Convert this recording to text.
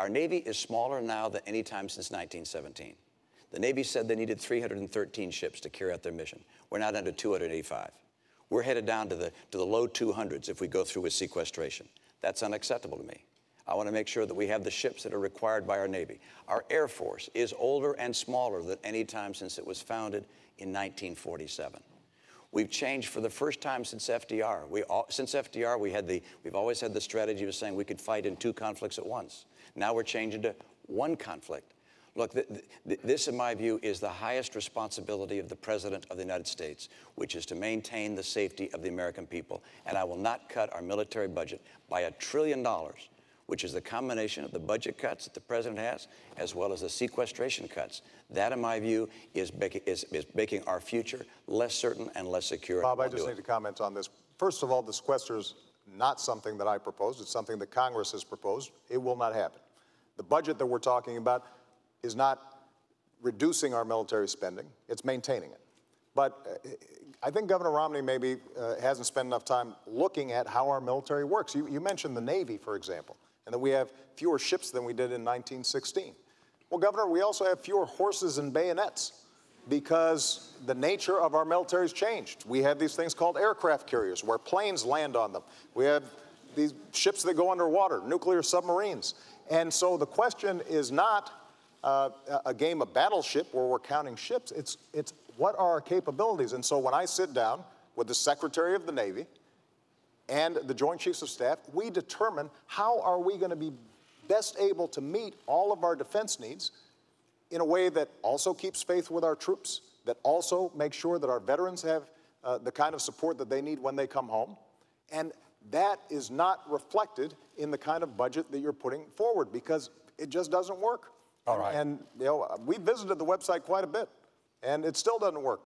Our Navy is smaller now than any time since 1917. The Navy said they needed 313 ships to carry out their mission. We're now down to 285. We're headed down to the low 200s if we go through with sequestration. That's unacceptable to me. I want to make sure that we have the ships that are required by our Navy. Our Air Force is older and smaller than any time since it was founded in 1947. We've changed for the first time since FDR. Since FDR, we've always had the strategy of saying we could fight in 2 conflicts at once. Now we're changing to 1 conflict. Look, this, in my view, is the highest responsibility of the President of the United States, which is to maintain the safety of the American people. And I will not cut our military budget by $1 trillion, which is the combination of the budget cuts that the President has, as well as the sequestration cuts. That, in my view, is making our future less certain and less secure. Bob, I just need to comment on this. First of all, the sequester is not something that I proposed. It's something that Congress has proposed. It will not happen. The budget that we're talking about is not reducing our military spending. It's maintaining it. But I think Governor Romney maybe hasn't spent enough time looking at how our military works. You mentioned the Navy, for example, and that we have fewer ships than we did in 1916. Well, Governor, we also have fewer horses and bayonets because the nature of our military has changed. We have these things called aircraft carriers where planes land on them. We have these ships that go underwater, nuclear submarines. And so the question is not a game of battleship where we're counting ships. It's what are our capabilities? And so when I sit down with the Secretary of the Navy and the Joint Chiefs of Staff, we determine how are we going to be best able to meet all of our defense needs in a way that also keeps faith with our troops, that also makes sure that our veterans have the kind of support that they need when they come home. And that is not reflected in the kind of budget that you're putting forward because it just doesn't work. All right. And, you know, we visited the website quite a bit, and it still doesn't work.